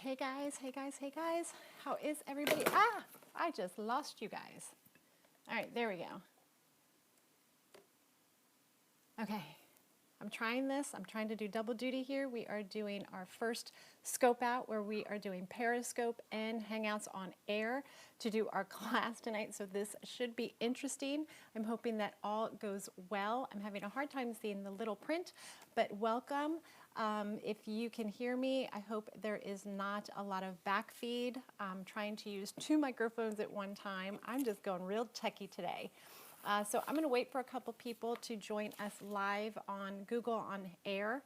Hey guys, hey guys, hey guys. How is everybody? Ah, I just lost you guys. All right, there we go. Okay, I'm trying this. I'm trying to do double duty here. We are doing our first scope out where we are doing Periscope and Hangouts on air to do our class tonight. So this should be interesting. I'm hoping that all goes well. I'm having a hard time seeing the little print, but welcome. If you can hear me, I hope there is not a lot of back feed. I'm trying to use two microphones at one time. I'm just going real techie today. So I'm going to wait for a couple people to join us live on Google on Air.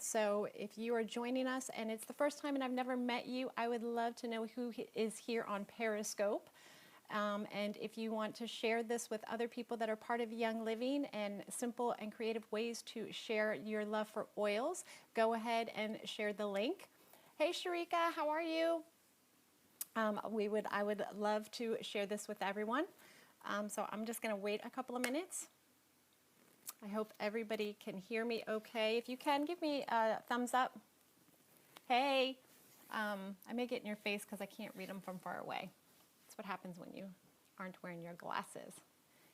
So if you are joining us and it's the first time and I've never met you, I would love to know who is here on Periscope. And if you want to share this with other people that are part of Young Living and simple and creative ways to share your love for oils, go ahead and share the link. Hey Sharika, how are you? I would love to share this with everyone. So I'm just going to wait a couple of minutes. I hope everybody can hear me okay. If you can, give me a thumbs up. Hey, I may get in your face because I can't read them from far away. That's what happens when you aren't wearing your glasses,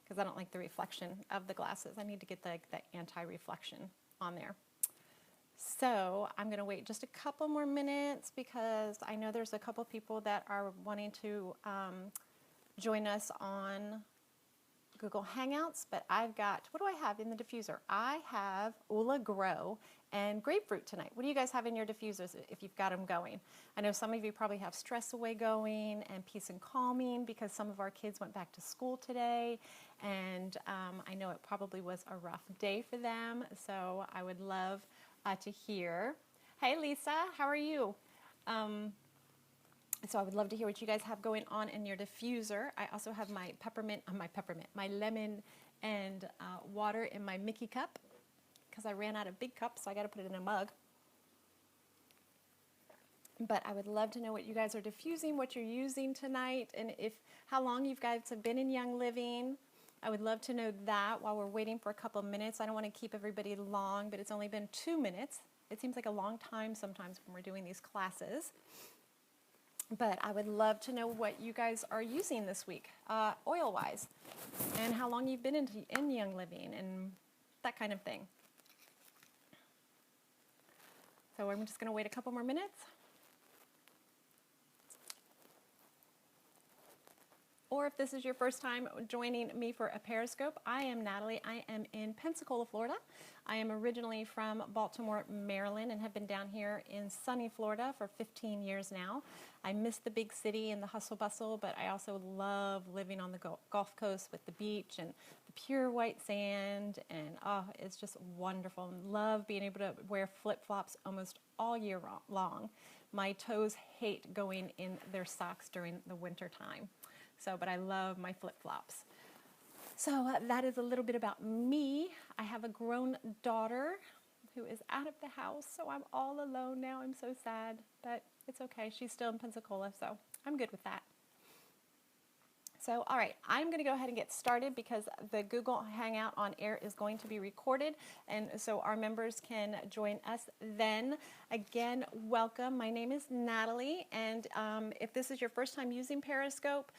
because I don't like the reflection of the glasses. I need to get the anti-reflection on there. So I'm going to wait just a couple more minutes because I know there's a couple people that are wanting to join us on Google Hangouts, but I've got, what do I have in the diffuser? I have Ula Grow and grapefruit tonight. What do you guys have in your diffusers if you've got them going? I know some of you probably have Stress Away going and Peace and Calming because some of our kids went back to school today, and I know it probably was a rough day for them, so I would love to hear. Hey Lisa, how are you? So I would love to hear what you guys have going on in your diffuser. I also have my my lemon and water in my Mickey cup because I ran out of big cups, so I got to put it in a mug. But I would love to know what you guys are diffusing, what you're using tonight, and how long you guys have been in Young Living. I would love to know that while we're waiting for a couple of minutes. I don't want to keep everybody long, but it's only been 2 minutes. It seems like a long time sometimes when we're doing these classes. But I would love to know what you guys are using this week, oil-wise, and how long you've been in Young Living and that kind of thing. So I'm just going to wait a couple more minutes. Or if this is your first time joining me for a Periscope, I am Natalie. I am in Pensacola, Florida. I am originally from Baltimore, Maryland, and have been down here in sunny Florida for 15 years now. I miss the big city and the hustle bustle, but I also love living on the Gulf Coast with the beach and the pure white sand, and it's just wonderful. Love being able to wear flip-flops almost all year long. My toes hate going in their socks during the winter time. But I love my flip-flops. So that is a little bit about me. I have a grown daughter who is out of the house, so I'm all alone now. I'm so sad, but it's okay. She's still in Pensacola, so I'm good with that. So, all right, I'm going to go ahead and get started because the Google Hangout on Air is going to be recorded, and so our members can join us then. Again, welcome. My name is Natalie, and if this is your first time using Periscope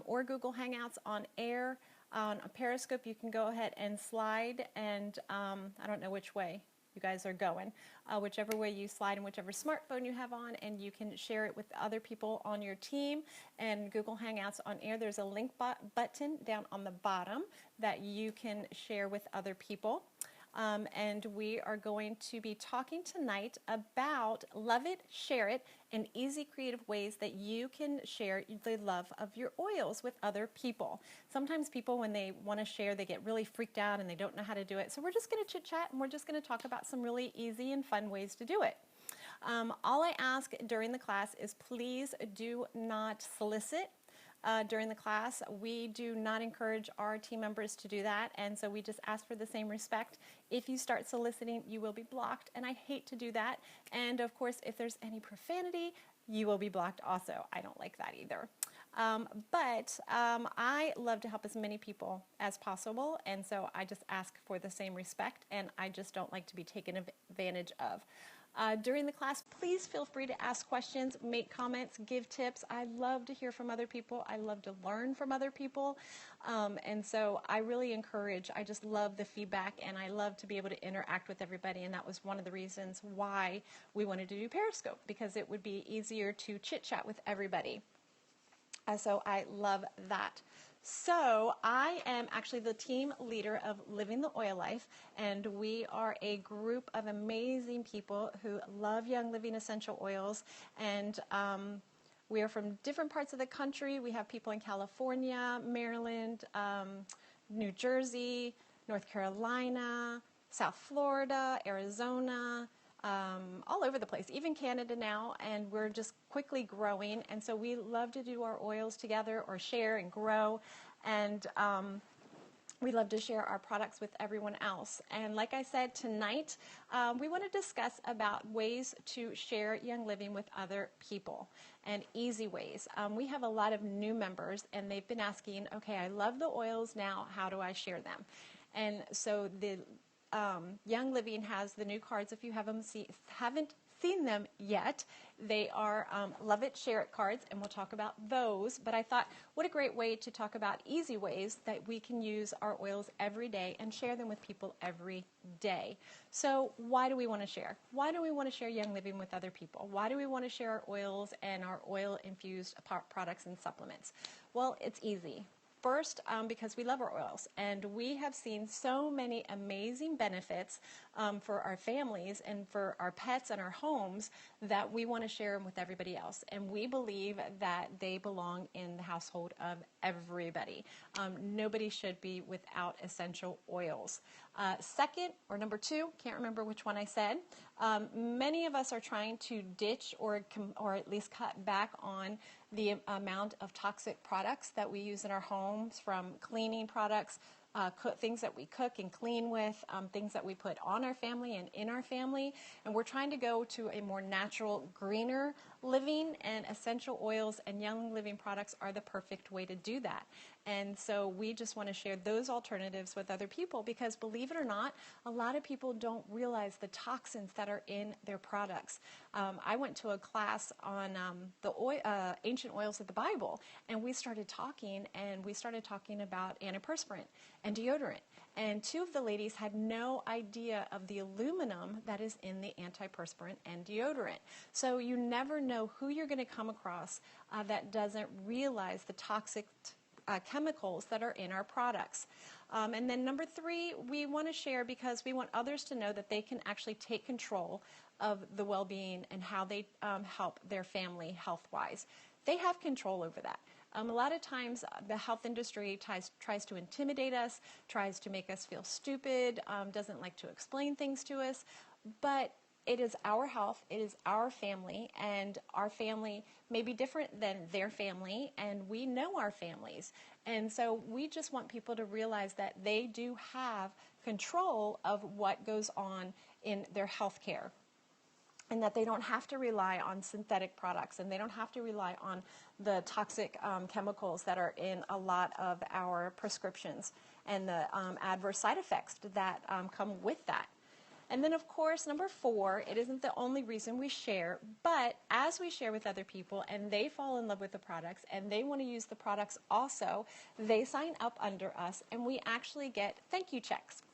or Google Hangouts on Air, on a Periscope, you can go ahead and slide, and I don't know which way you guys are going, whichever way you slide and whichever smartphone you have on, and you can share it with other people on your team. And Google Hangouts on Air, there's a link button down on the bottom that you can share with other people. And we are going to be talking tonight about love it, share it, and easy creative ways that you can share the love of your oils with other people. Sometimes people, when they want to share, they get really freaked out and they don't know how to do it. So we're just going to chit chat and we're just going to talk about some really easy and fun ways to do it. All I ask during the class is please do not solicit. During the class, we do not encourage our team members to do that, and so we just ask for the same respect. If you start soliciting, you will be blocked, and I hate to do that. And of course, if there's any profanity, you will be blocked also. I don't like that either. But I love to help as many people as possible, and so I just ask for the same respect, and I just don't like to be taken advantage of. During the class, please feel free to ask questions, make comments, give tips. I love to hear from other people. I love to learn from other people. And so I really encourage, I just love the feedback, and I love to be able to interact with everybody. And that was one of the reasons why we wanted to do Periscope, because it would be easier to chit-chat with everybody. So I love that. So I am actually the team leader of Living the Oil Life, and we are a group of amazing people who love Young Living essential oils, and we are from different parts of the country. We have people in California, Maryland, New Jersey, North Carolina, South Florida, Arizona, all over the place, even Canada now, and we're just quickly growing. And so we love to do our oils together, or share and grow, and we love to share our products with everyone else. And like I said, tonight we want to discuss about ways to share Young Living with other people, and easy ways. We have a lot of new members, and they've been asking, okay, I love the oils now, how do I share them? And so the Young Living has the new cards. If you haven't seen them yet, they are Love It, Share It cards, and we'll talk about those. But I thought, what a great way to talk about easy ways that we can use our oils every day and share them with people every day. So why do we want to share? Why do we want to share Young Living with other people? Why do we want to share our oils and our oil-infused products and supplements? Well, it's easy. First, because we love our oils, and we have seen so many amazing benefits for our families and for our pets and our homes, that we want to share them with everybody else. And we believe that they belong in the household of everybody. Nobody should be without essential oils. Second, or number two, can't remember which one I said, many of us are trying to ditch or at least cut back on the amount of toxic products that we use in our homes, from cleaning products, things that we cook and clean with, things that we put on our family and in our family. And we're trying to go to a more natural, greener living, and essential oils and Young Living products are the perfect way to do that. And so we just want to share those alternatives with other people, because believe it or not, a lot of people don't realize the toxins that are in their products. I went to a class on the ancient oils of the Bible, and we started talking about antiperspirant and deodorant. And two of the ladies had no idea of the aluminum that is in the antiperspirant and deodorant. So you never know who you're going to come across that doesn't realize the toxic chemicals that are in our products. And then number three, we want to share because we want others to know that they can actually take control of the well-being and how they help their family health-wise. They have control over that. A lot of times the health industry tries to intimidate us, tries to make us feel stupid, doesn't like to explain things to us, but it is our health, it is our family, and our family may be different than their family, and we know our families. And so we just want people to realize that they do have control of what goes on in their health care, and that they don't have to rely on synthetic products, and they don't have to rely on the toxic chemicals that are in a lot of our prescriptions, and the adverse side effects that come with that. And then, of course, number four, it isn't the only reason we share, but as we share with other people and they fall in love with the products and they want to use the products also, they sign up under us and we actually get thank you checks,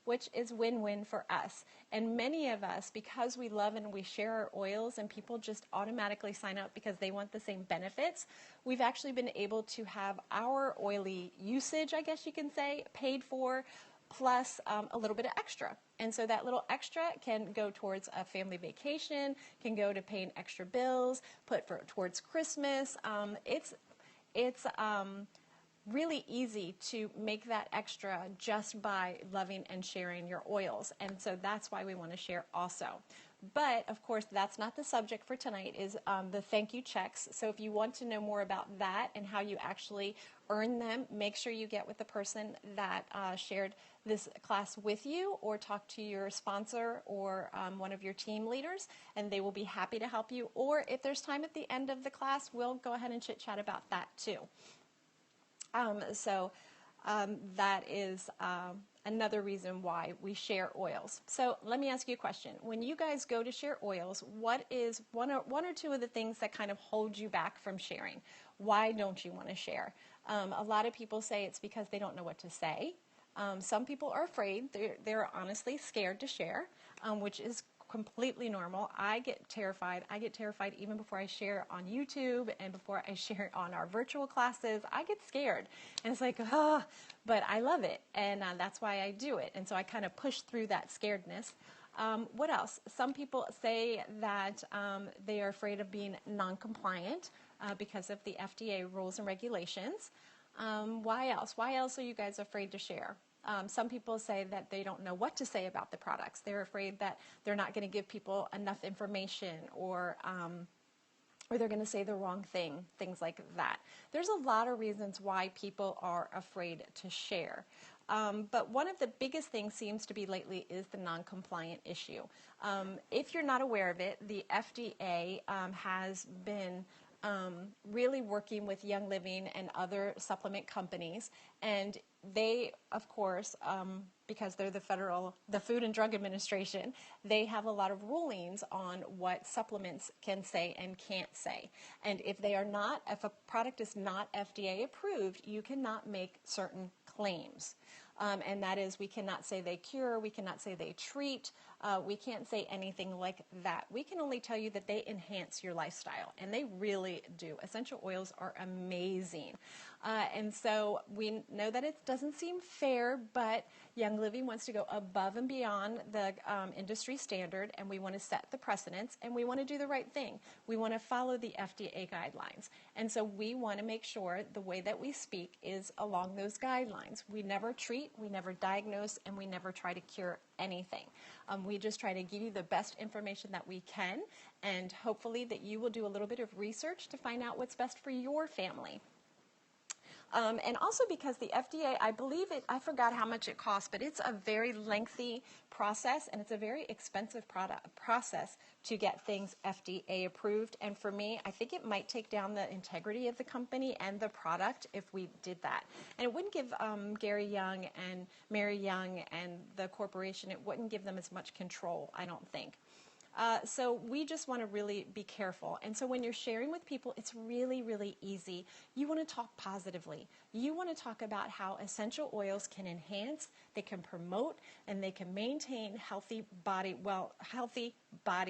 which is win-win for us. And many of us, because we love and we share our oils and people just automatically sign up because they want the same benefits, we've actually been able to have our oily usage, I guess you can say, paid for, plus a little bit of extra. And so that little extra can go towards a family vacation, can go to paying extra bills, towards Christmas. It's really easy to make that extra just by loving and sharing your oils. And so that's why we want to share also. But of course, that's not the subject for tonight, is the thank you checks. So if you want to know more about that and how you actually earn them, make sure you get with the person that shared this class with you, or talk to your sponsor or one of your team leaders, and they will be happy to help you. Or if there's time at the end of the class, we'll go ahead and chit chat about that too. that is another reason why we share oils. So let me ask you a question. When you guys go to share oils, what is one or two of the things that kind of hold you back from sharing? Why don't you want to share? A lot of people say it's because they don't know what to say. Some people are afraid. They're honestly scared to share, which is completely normal. I get terrified. I get terrified even before I share on YouTube and before I share on our virtual classes. I get scared. And it's like, ah, but I love it. And that's why I do it. And so I kind of push through that scaredness. What else? Some people say that they are afraid of being non-compliant because of the FDA rules and regulations. Why else? Why else are you guys afraid to share? Some people say that they don't know what to say about the products. They're afraid that they're not going to give people enough information, or they're going to say the wrong thing, things like that. There's a lot of reasons why people are afraid to share. But one of the biggest things seems to be lately is the non-compliant issue. If you're not aware of it, the FDA has been really working with Young Living and other supplement companies, and they, of course, because they're the Food and Drug Administration, they have a lot of rulings on what supplements can say and can't say. And if a product is not FDA approved, you cannot make certain claims. And that is, we cannot say they cure, we cannot say they treat, we can't say anything like that. We can only tell you that they enhance your lifestyle, and they really do. Essential oils are amazing. And so we know that it doesn't seem fair, but Young Living wants to go above and beyond the industry standard, and we want to set the precedents, and we want to do the right thing. We want to follow the FDA guidelines. And so we want to make sure the way that we speak is along those guidelines. We never treat, we never diagnose, and we never try to cure anything. We just try to give you the best information that we can, and hopefully that you will do a little bit of research to find out what's best for your family. And also because the FDA, I forgot how much it costs, but it's a very lengthy process, and it's a very expensive process to get things FDA approved. And for me, I think it might take down the integrity of the company and the product if we did that. And it wouldn't give Gary Young and Mary Young and the corporation, it wouldn't give them as much control, I don't think. So we just want to really be careful. And so when you're sharing with people, it's really, really easy. You want to talk positively. You want to talk about how essential oils can enhance, they can promote, and they can maintain healthy body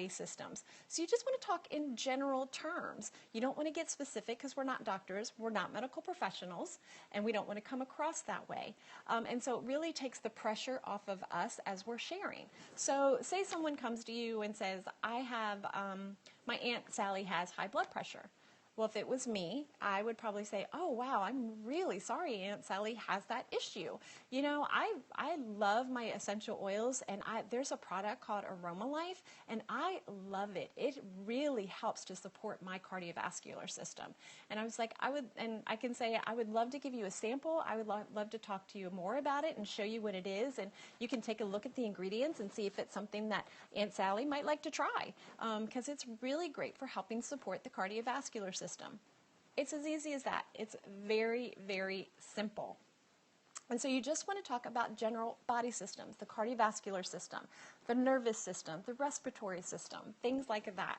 systems. So you just want to talk in general terms. You don't want to get specific because we're not doctors, we're not medical professionals, and we don't want to come across that way. And so it really takes the pressure off of us as we're sharing. So say someone comes to you and says, I have, my Aunt Sally has high blood pressure. Well, if it was me, I would probably say, oh, wow, I'm really sorry Aunt Sally has that issue. You know, I love my essential oils, and there's a product called AromaLife, and I love it. It really helps to support my cardiovascular system. And I was like, I can say, I would love to give you a sample. I would love to talk to you more about it and show you what it is, and you can take a look at the ingredients and see if it's something that Aunt Sally might like to try, because it's really great for helping support the cardiovascular system. It's as easy as that. It's very, very simple. And so you just want to talk about general body systems, the cardiovascular system, the nervous system, the respiratory system, things like that.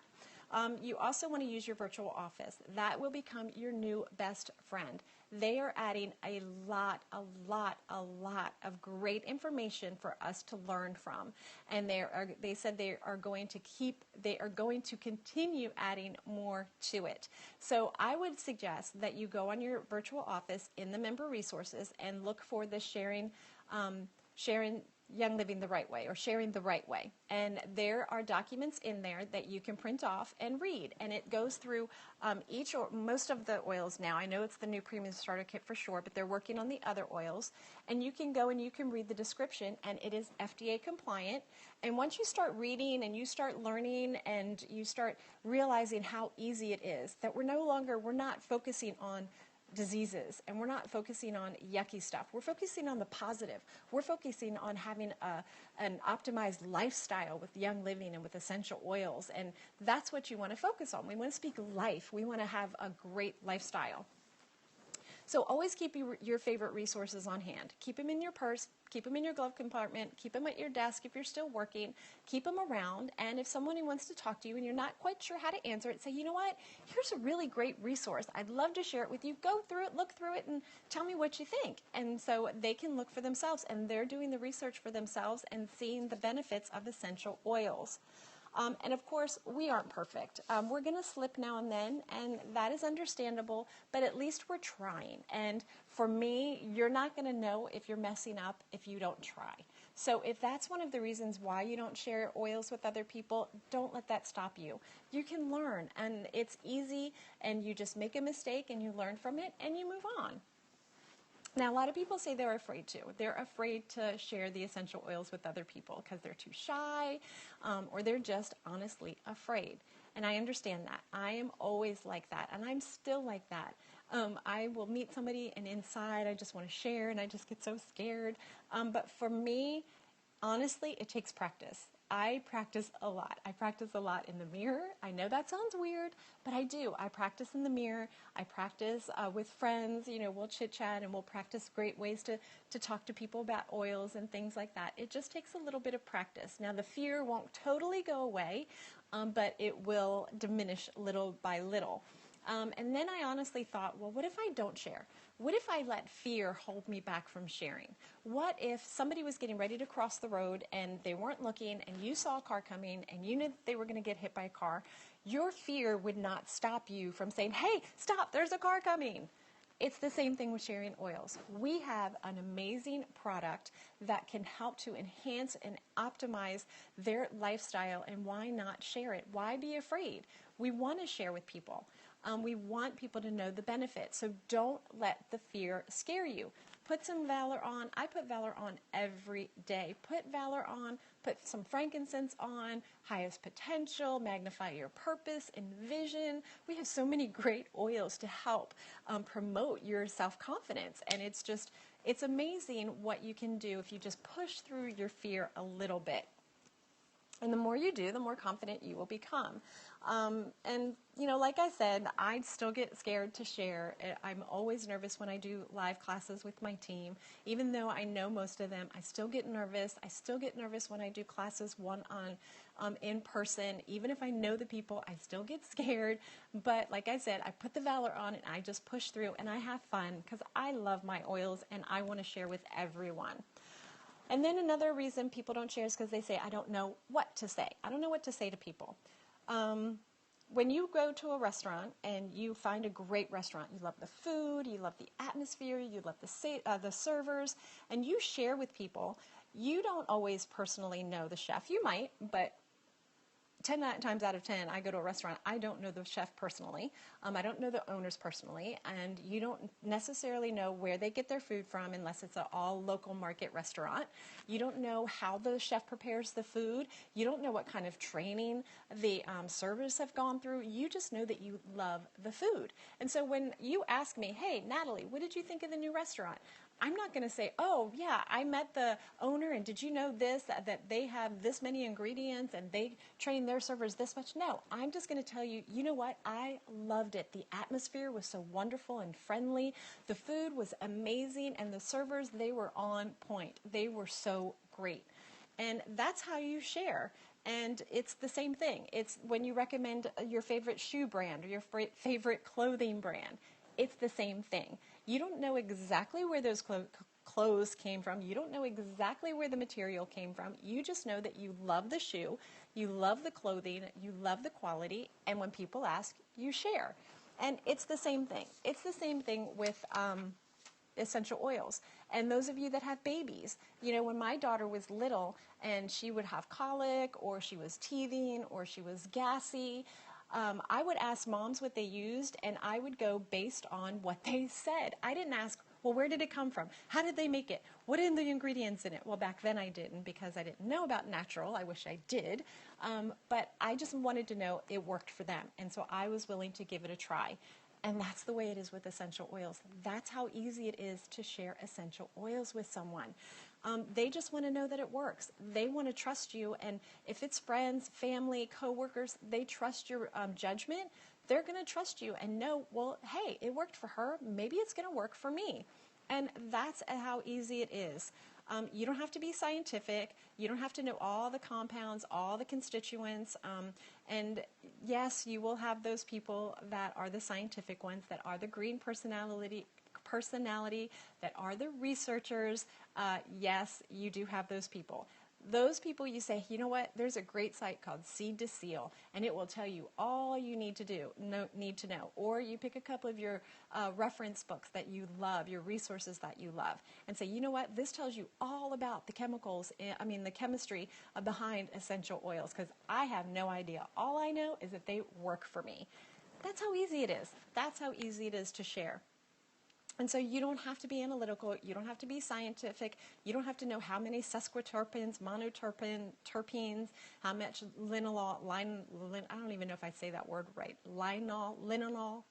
You also want to use your virtual office. That will become your new best friend. They are adding a lot of great information for us to learn from. And they said they are going to continue adding more to it. So I would suggest that you go on your virtual office in the member resources and look for the sharing Young Living the Right Way, or Sharing the Right Way. And there are documents in there that you can print off and read. And it goes through most of the oils now. I know it's the new Premium Starter Kit for sure, but they're working on the other oils. And you can go and you can read the description, and it is FDA compliant. And once you start reading and you start learning and you start realizing how easy it is, that we're not focusing on diseases, and we're not focusing on yucky stuff. We're focusing on the positive. We're focusing on having an optimized lifestyle with Young Living and with essential oils, and that's what you want to focus on. We want to speak life. We want to have a great lifestyle. So always keep your favorite resources on hand. Keep them in your purse, keep them in your glove compartment, keep them at your desk if you're still working, keep them around, and if someone wants to talk to you and you're not quite sure how to answer it, say, you know what, here's a really great resource. I'd love to share it with you. Go through it, look through it, and tell me what you think. And so they can look for themselves, and they're doing the research for themselves and seeing the benefits of essential oils. And of course, we aren't perfect. We're going to slip now and then, and that is understandable, but at least we're trying. And for me, you're not going to know if you're messing up if you don't try. So if that's one of the reasons why you don't share oils with other people, don't let that stop you. You can learn, and it's easy, and you just make a mistake, and you learn from it, and you move on. Now, a lot of people say they're afraid to. They're afraid to share the essential oils with other people because they're too shy, or they're just honestly afraid. And I understand that. I am always like that, and I'm still like that. I will meet somebody, and inside I just want to share, and I just get so scared. But for me, honestly, it takes practice. I practice a lot. I practice a lot in the mirror. I know that sounds weird, but I do. I practice in the mirror. I practice with friends. You know, we'll chit-chat and we'll practice great ways to talk to people about oils and things like that. It just takes a little bit of practice. Now, the fear won't totally go away, but it will diminish little by little. And then I honestly thought, well, what if I don't share? What if I let fear hold me back from sharing? What if somebody was getting ready to cross the road and they weren't looking and you saw a car coming and you knew that they were going to get hit by a car? Your fear would not stop you from saying, hey, stop, there's a car coming. It's the same thing with sharing oils. We have an amazing product that can help to enhance and optimize their lifestyle, and why not share it? Why be afraid? We want to share with people. We want people to know the benefits, so don't let the fear scare you. Put some Valor on. I put Valor on every day. Put Valor on, put some frankincense on, highest potential, magnify your purpose, envision. We have so many great oils to help promote your self-confidence, and it's amazing what you can do if you just push through your fear a little bit. And the more you do, the more confident you will become. And, you know, like I said, I still get scared to share. I'm always nervous when I do live classes with my team. Even though I know most of them, I still get nervous. I still get nervous when I do classes one-on in person. Even if I know the people, I still get scared. But like I said, I put the Valor on and I just push through and I have fun because I love my oils and I want to share with everyone. And then another reason people don't share is because they say, I don't know what to say. I don't know what to say to people. When you go to a restaurant and you find a great restaurant, you love the food, you love the atmosphere, you love the servers, and you share with people, you don't always personally know the chef. You might, but 10 times out of 10, I go to a restaurant, I don't know the chef personally. I don't know the owners personally, and you don't necessarily know where they get their food from unless it's an all local market restaurant. You don't know how the chef prepares the food. You don't know what kind of training the servers have gone through. You just know that you love the food. And so when you ask me, hey, Natalie, what did you think of the new restaurant? I'm not going to say, oh, yeah, I met the owner, and did you know this, that they have this many ingredients, and they train their servers this much? No, I'm just going to tell you, you know what? I loved it. The atmosphere was so wonderful and friendly. The food was amazing, and the servers, they were on point. They were so great. And that's how you share. And it's the same thing. It's when you recommend your favorite shoe brand or your favorite clothing brand. It's the same thing. You don't know exactly where those clothes came from. You don't know exactly where the material came from. You just know that you love the shoe, you love the clothing, you love the quality, and when people ask, you share. And it's the same thing. It's the same thing with essential oils. And those of you that have babies, you know, when my daughter was little and she would have colic, or she was teething, or she was gassy, I would ask moms what they used, and I would go based on what they said. I didn't ask, well, where did it come from? How did they make it? What are the ingredients in it? Well, back then I didn't, because I didn't know about natural. I wish I did. But I just wanted to know it worked for them. And so I was willing to give it a try. And that's the way it is with essential oils. That's how easy it is to share essential oils with someone. They just want to know that it works. They want to trust you, and if it's friends, family, coworkers, they trust your judgment. they're going to trust you and know, well, hey, it worked for her. Maybe it's going to work for me. And that's how easy it is. You don't have to be scientific. You don't have to know all the compounds, all the constituents. And yes, you will have those people that are the scientific ones, that are the green personality, that are the researchers. Yes, you do have those people. Those people, you say, you know what, there's a great site called Seed to Seal, and it will tell you all you need to know. Or you pick a couple of your reference books that you love, your resources that you love, and say, you know what, this tells you all about the the chemistry behind essential oils, because I have no idea. All I know is that they work for me. That's how easy it is. That's how easy it is to share. And so you don't have to be analytical, you don't have to be scientific, you don't have to know how many sesquiterpenes, terpenes, how much linalool, I don't even know if I say that word right, linalool,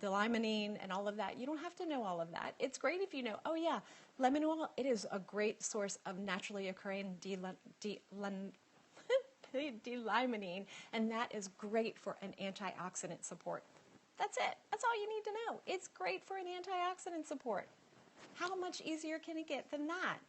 limonene, and all of that. You don't have to know all of that. It's great if you know, oh yeah, lemon oil, it is a great source of naturally occurring D-limonene, and that is great for an antioxidant support. That's it. That's all you need to know. It's great for an antioxidant support. How much easier can it get than that?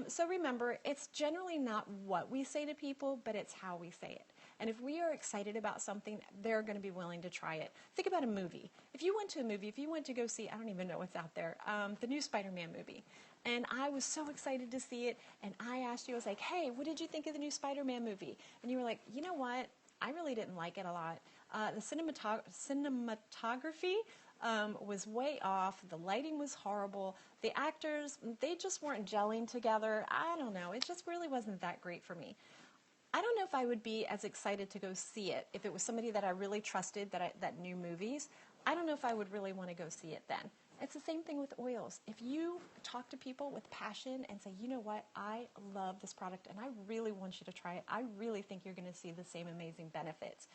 So remember, it's generally not what we say to people, but it's how we say it. And if we are excited about something, they're going to be willing to try it. Think about a movie. If you went to a movie, if you went to go see, I don't even know what's out there, the new Spider-Man movie, and I was so excited to see it, and I asked you, I was like, hey, what did you think of the new Spider-Man movie? And you were like, you know what? I really didn't like it a lot. The cinematography was way off. The lighting was horrible. The actors, they just weren't gelling together. I don't know. It just really wasn't that great for me. I don't know if I would be as excited to go see it if it was somebody that I really trusted that knew movies. I don't know if I would really want to go see it then. It's the same thing with oils. If you talk to people with passion and say, you know what, I love this product and I really want you to try it. I really think you're going to see the same amazing benefits.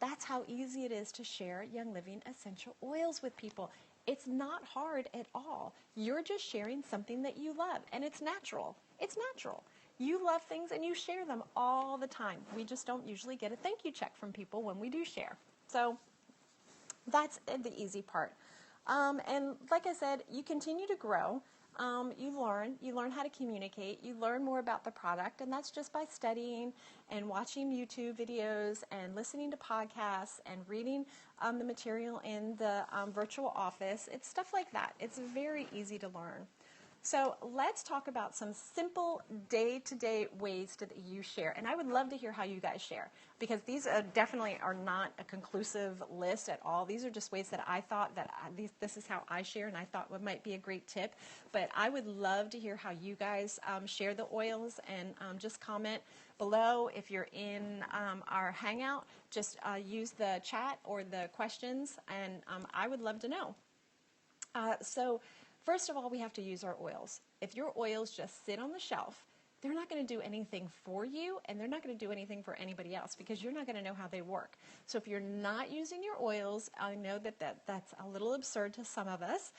That's how easy it is to share Young Living essential oils with people. It's not hard at all. You're just sharing something that you love, and it's natural. It's natural. You love things and you share them all the time. We just don't usually get a thank you check from people when we do share. So that's the easy part. And like I said, you continue to grow. You learn how to communicate, you learn more about the product, and that's just by studying and watching YouTube videos and listening to podcasts and reading the material in the virtual office. It's stuff like that. It's very easy to learn. So let's talk about some simple day-to-day ways that you share. And I would love to hear how you guys share, because these definitely are not a conclusive list at all. These are just ways that I thought that this is how I share, and I thought what might be a great tip. But I would love to hear how you guys share the oils, and just comment below. If you're in our Hangout, just use the chat or the questions, and I would love to know. So first of all, we have to use our oils. If your oils just sit on the shelf, they're not going to do anything for you, and they're not going to do anything for anybody else, because you're not going to know how they work. So if you're not using your oils, I know that's a little absurd to some of us,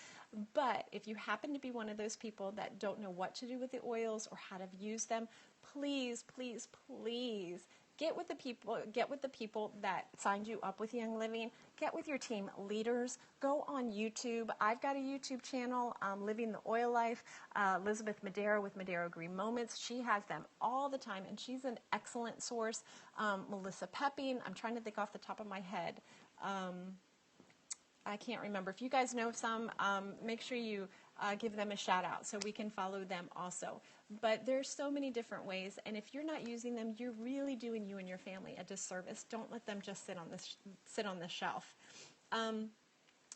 but if you happen to be one of those people that don't know what to do with the oils or how to use them, please, please, please get with the people that signed you up with Young Living. Get with your team leaders. Go on YouTube. I've got a YouTube channel, Living the Oil Life. Elizabeth Madero with Madero Green Moments. She has them all the time, and she's an excellent source. Melissa Pepping. I'm trying to think off the top of my head. I can't remember. If you guys know some, make sure you give them a shout out so we can follow them also. But there's so many different ways, and if you're not using them, you're really doing you and your family a disservice. Don't let them just sit on the shelf.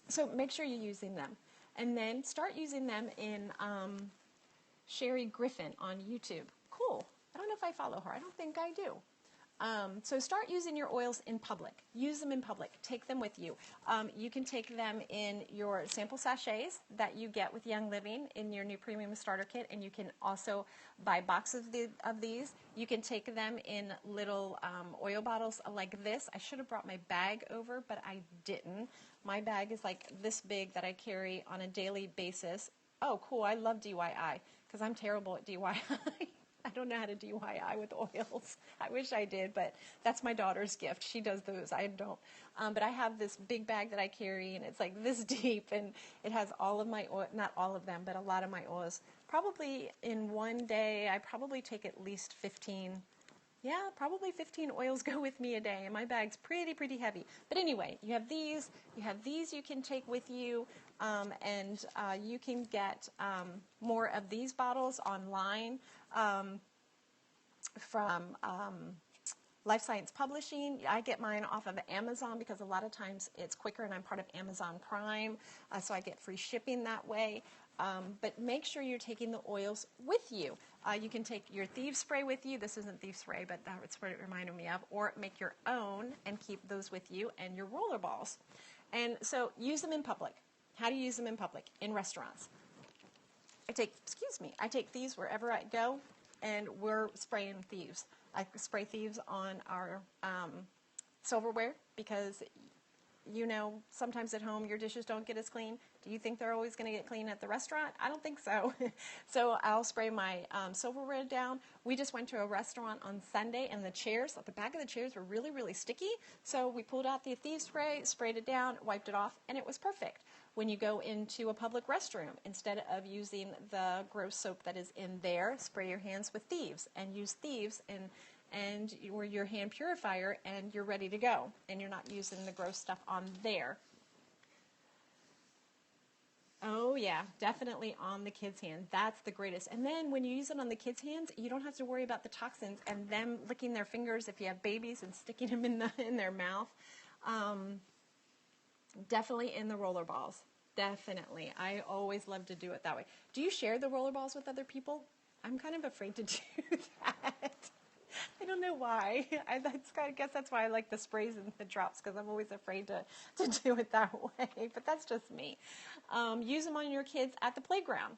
So make sure you're using them, and then start using them in Sherry Griffin on YouTube. Cool. I don't know if I follow her. I don't think I do. So start using your oils in public. Use them in public. Take them with you. You can take them in your sample sachets that you get with Young Living in your new premium starter kit, and you can also buy boxes of these. You can take them in little oil bottles like this. I should have brought my bag over, but I didn't. My bag is like this big that I carry on a daily basis. Oh, cool. I love DIY because I'm terrible at DIY. I don't know how to DIY with oils. I wish I did, but that's my daughter's gift. She does those. I don't. But I have this big bag that I carry, and it's like this deep, and it has all of my oil, not all of them, but a lot of my oils. Probably in one day, I probably take at least 15. Yeah, probably 15 oils go with me a day, and my bag's pretty heavy. But anyway, you have these you can take with you, and you can get more of these bottles online from Life Science Publishing. I get mine off of Amazon because a lot of times it's quicker, and I'm part of Amazon Prime, so I get free shipping that way. But make sure you're taking the oils with you. You can take your Thieves Spray with you. This isn't Thieves Spray, but that's what it reminded me of. Or make your own and keep those with you, and your roller balls. And so use them in public. How do you use them in public? In restaurants. I take Thieves wherever I go, and we're spraying Thieves. I spray Thieves on our silverware because, you know, sometimes at home your dishes don't get as clean. Do you think they're always going to get clean at the restaurant? I don't think so. So I'll spray my silverware down. We just went to a restaurant on Sunday, and the chairs, the back of the chairs were really sticky. So we pulled out the Thieves Spray, sprayed it down, wiped it off, and it was perfect. When you go into a public restroom, instead of using the gross soap that is in there, spray your hands with Thieves, and use Thieves and your hand purifier, and you're ready to go, and you're not using the gross stuff on there. Oh yeah, definitely on the kids' hand. That's the greatest. And then when you use it on the kids' hands, you don't have to worry about the toxins and them licking their fingers if you have babies and sticking them in their mouth. Definitely in the roller balls. Definitely. I always love to do it that way. Do you share the roller balls with other people? I'm kind of afraid to do that. I don't know why. I guess that's why I like the sprays and the drops, because I'm always afraid to do it that way. But that's just me. Use them on your kids at the playground.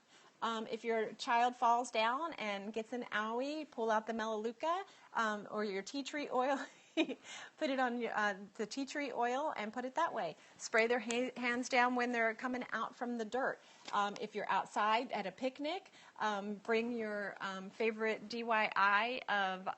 If your child falls down and gets an owie, pull out the Melaleuca or your tea tree oil. Put it on the tea tree oil and put it that way. Spray their hands down when they're coming out from the dirt. If you're outside at a picnic, bring your favorite DIY of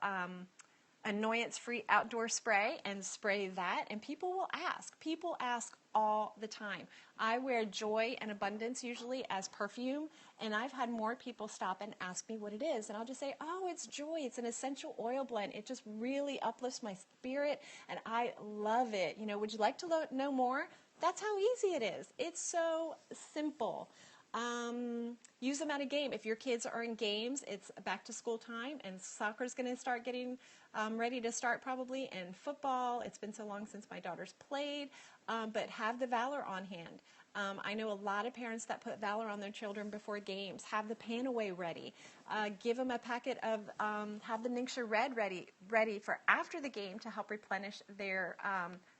annoyance-free outdoor spray and spray that, and people will ask. People ask all the time. I wear Joy and Abundance usually as perfume, and I've had more people stop and ask me what it is, and I'll just say, oh, it's Joy. It's an essential oil blend. It just really uplifts my spirit, and I love it. You know, would you like to know more? That's how easy it is. It's so simple. Use them at a game. If your kids are in games, it's back to school time, and soccer's going to start getting ready to start probably, and football. It's been so long since my daughter's played, but have the Valor on hand. I know a lot of parents that put Valor on their children before games. Have the Panaway ready. Give them a packet of, have the Ningxia Red ready for after the game to help replenish their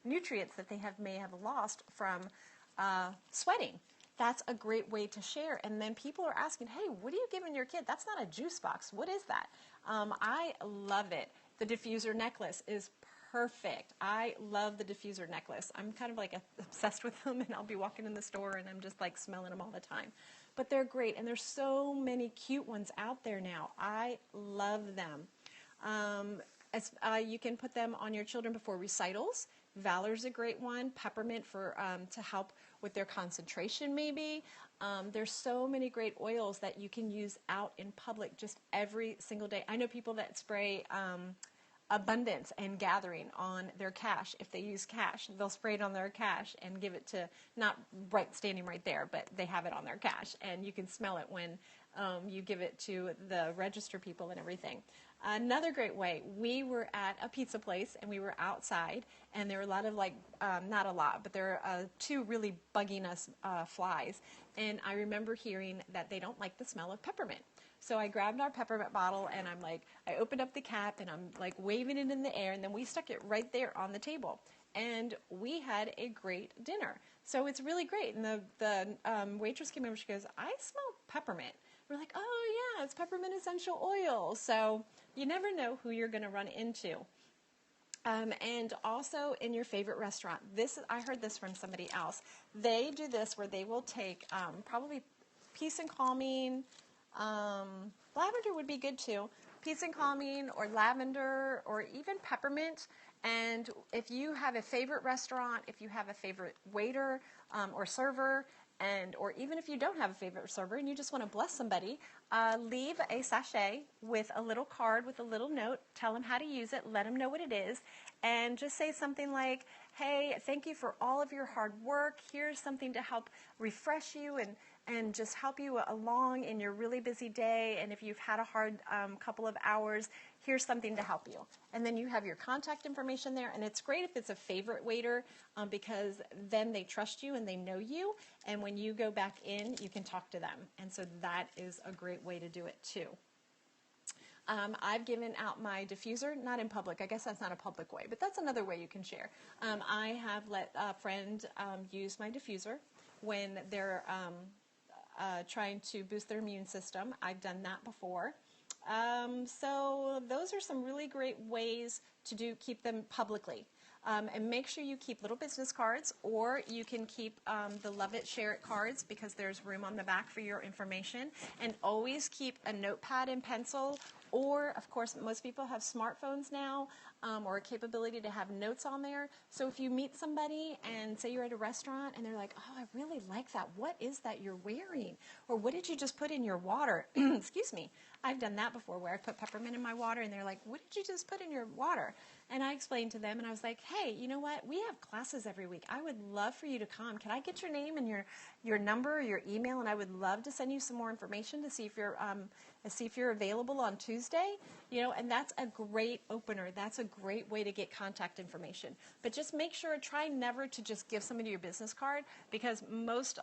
nutrients that they may have lost from sweating. That's a great way to share. And then people are asking, hey, what are you giving your kid? That's not a juice box. What is that? I love it. The diffuser necklace is perfect. I love the diffuser necklace. I'm kind of like obsessed with them, and I'll be walking in the store and I'm just like smelling them all the time. But they're great, and there's so many cute ones out there now. I love them. You can put them on your children before recitals. Valor's a great one. Peppermint for to help with their concentration maybe. There's so many great oils that you can use out in public just every single day. I know people that spray Abundance and Gathering on their cash. If they use cash, they'll spray it on their cash and give it to, not standing right there, but they have it on their cash, and you can smell it when you give it to the register people and everything. Another great way, we were at a pizza place and we were outside, and there were a lot of not a lot, but there are two really bugging us flies, and I remember hearing that they don't like the smell of peppermint. So I grabbed our peppermint bottle, and I opened up the cap, and I'm like waving it in the air, and then we stuck it right there on the table, and we had a great dinner. So it's really great. And the waitress came over, she goes, I smell peppermint. We're like, oh yeah, it's peppermint essential oil. So you never know who you're going to run into. And also in your favorite restaurant. I heard this from somebody else. They do this where they will take probably Peace and Calming. Lavender would be good too, peace and calming or lavender or even peppermint. And if you have a favorite restaurant, if you have a favorite waiter or server, or even if you don't have a favorite server and you just want to bless somebody, leave a sachet with a little card with a little note. Tell them how to use it. Let them know what it is. And just say something like, hey, thank you for all of your hard work. Here's something to help refresh you and just help you along in your really busy day. And if you've had a hard couple of hours, here's something to help you. And then you have your contact information there. And it's great if it's a favorite waiter because then they trust you and they know you. And when you go back in, you can talk to them. And so that is a great way to do it too. I've given out my diffuser, not in public. I guess that's not a public way, but that's another way you can share. I have let a friend use my diffuser when they're trying to boost their immune system. I've done that before. So those are some really great ways to keep them publicly. And make sure you keep little business cards, or you can keep the Love It, Share It cards because there's room on the back for your information. And always keep a notepad and pencil, or, of course, most people have smartphones now or a capability to have notes on there. So if you meet somebody and say you're at a restaurant and they're like, oh, I really like that. What is that you're wearing? Or what did you just put in your water? Excuse me. I've done that before where I put peppermint in my water and they're like, what did you just put in your water? And I explained to them and I was like, hey, you know what? We have classes every week. I would love for you to come. Can I get your name and your number or your email? And I would love to send you some more information to see if you're available on Tuesday. And that's a great opener. That's a great way to get contact information. But just make sure, try never to just give somebody your business card because most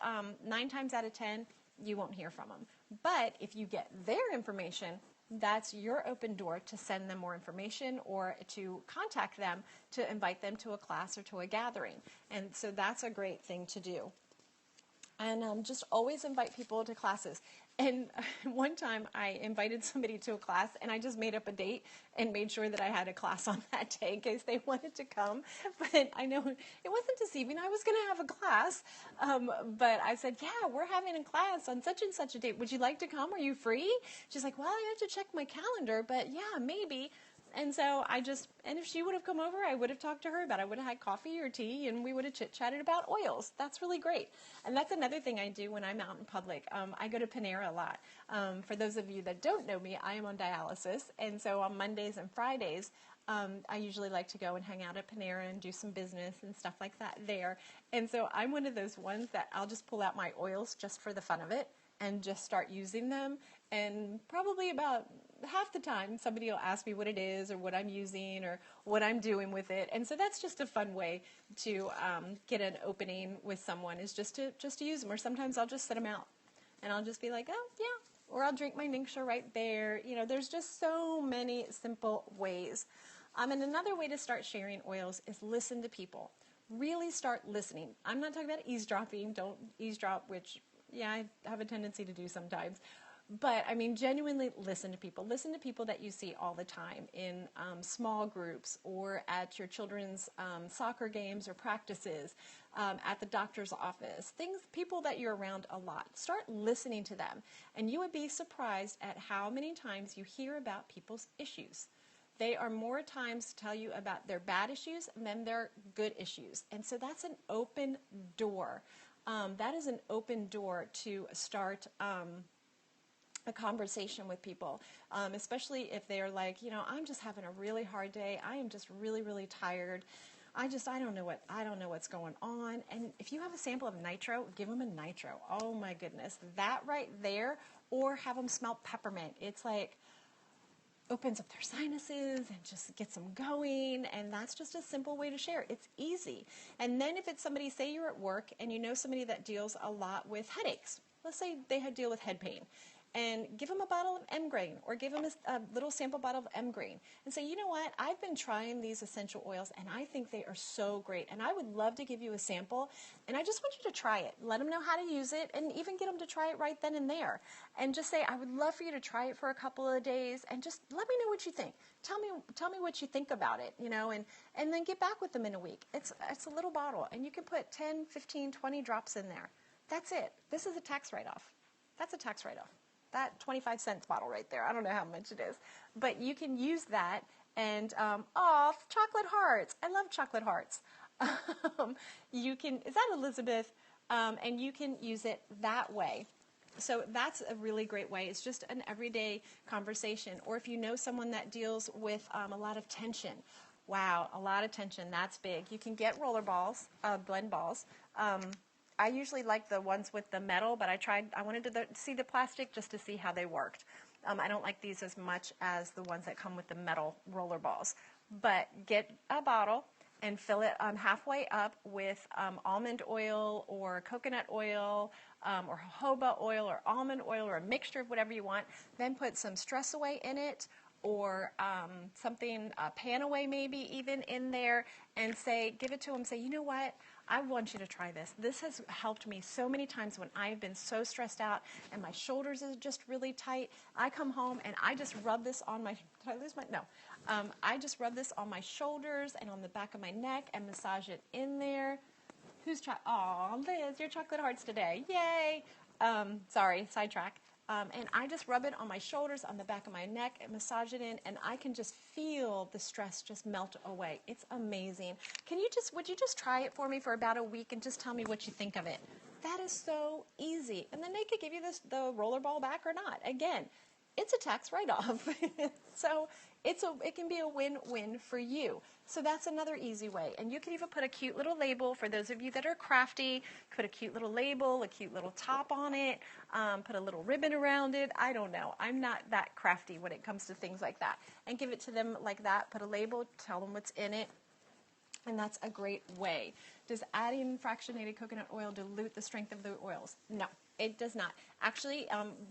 9 times out of 10, you won't hear from them. But if you get their information, that's your open door to send them more information or to contact them to invite them to a class or to a gathering. And so that's a great thing to do. And just always invite people to classes. And one time I invited somebody to a class and I just made up a date and made sure that I had a class on that day in case they wanted to come. But I know it wasn't deceiving. I was going to have a class. But I said, yeah, we're having a class on such and such a date. Would you like to come? Are you free? She's like, well, I have to check my calendar, but yeah, maybe. And so and if she would have come over, I would have talked to her about it. I would have had coffee or tea, and we would have chit-chatted about oils. That's really great. And that's another thing I do when I'm out in public. I go to Panera a lot. For those of you that don't know me, I am on dialysis. And so on Mondays and Fridays, I usually like to go and hang out at Panera and do some business and stuff like that there. And so I'm one of those ones that I'll just pull out my oils just for the fun of it and just start using them. And probably about half the time somebody will ask me what it is or what I'm using or what I'm doing with it. And so that's just a fun way to get an opening with someone is just to use them. Or sometimes I'll just set them out and I'll just be like, oh yeah, or I'll drink my Ningxia right there. There's just so many simple ways. And another way to start sharing oils is listen to people. Really start listening. I'm not talking about eavesdropping. Don't eavesdrop, which yeah, I have a tendency to do sometimes. But, I mean, genuinely listen to people. Listen to people that you see all the time in small groups or at your children's soccer games or practices, at the doctor's office, people that you're around a lot. Start listening to them. And you would be surprised at how many times you hear about people's issues. They are more times to tell you about their bad issues than their good issues. And so that's an open door. That is an open door to start a conversation with people, especially if they're like, I'm just having a really hard day. I am just really, really tired. I don't know what's going on. And if you have a sample of nitro, give them a nitro. Oh my goodness, that right there. Or have them smell peppermint. It's like opens up their sinuses and just gets them going. And that's just a simple way to share. It's easy. And then if it's somebody, say you're at work and you know somebody that deals a lot with headaches. Let's say they deal with head pain. And give them a bottle of M-Grain or give them a little sample bottle of M-Grain and say, you know what, I've been trying these essential oils and I think they are so great and I would love to give you a sample and I just want you to try it. Let them know how to use it and even get them to try it right then and there. And just say, I would love for you to try it for a couple of days and just let me know what you think. Tell me what you think about it, and then get back with them in a week. It's a little bottle and you can put 10, 15, 20 drops in there. That's it. This is a tax write-off. That's a tax write-off. that 25-cent bottle right there. I don't know how much it is. But you can use that and, chocolate hearts. I love chocolate hearts. You can, is that Elizabeth? And you can use it that way. So that's a really great way. It's just an everyday conversation. Or if you know someone that deals with a lot of tension. Wow, a lot of tension. That's big. You can get roller balls, blend balls. I usually like the ones with the metal, but I wanted to see the plastic just to see how they worked. I don't like these as much as the ones that come with the metal roller balls. But get a bottle and fill it halfway up with almond oil or coconut oil or jojoba oil or almond oil or a mixture of whatever you want. Then put some Stress Away in it or something, Pan Away maybe even in there, and give it to them. Say, you know what? I want you to try this. This has helped me so many times when I've been so stressed out and my shoulders are just really tight. I come home and I just rub this on my, did I lose my, no. I just rub this on my shoulders and on the back of my neck and massage it in there. Liz, your chocolate hearts today. Yay. Sorry, sidetrack. And I just rub it on my shoulders, on the back of my neck, and massage it in, and I can just feel the stress just melt away. It's amazing. Would you just try it for me for about a week and just tell me what you think of it? That is so easy. And then they could give you the roller ball back or not. Again, it's a tax write-off. So it can be a win-win for you. So that's another easy way. And you can even put a cute little label for those of you that are crafty. Put a cute little label, a cute little top on it, put a little ribbon around it. I don't know. I'm not that crafty when it comes to things like that. And give it to them like that. Put a label, tell them what's in it. And that's a great way. Does adding fractionated coconut oil dilute the strength of the oils? No, it does not. Actually,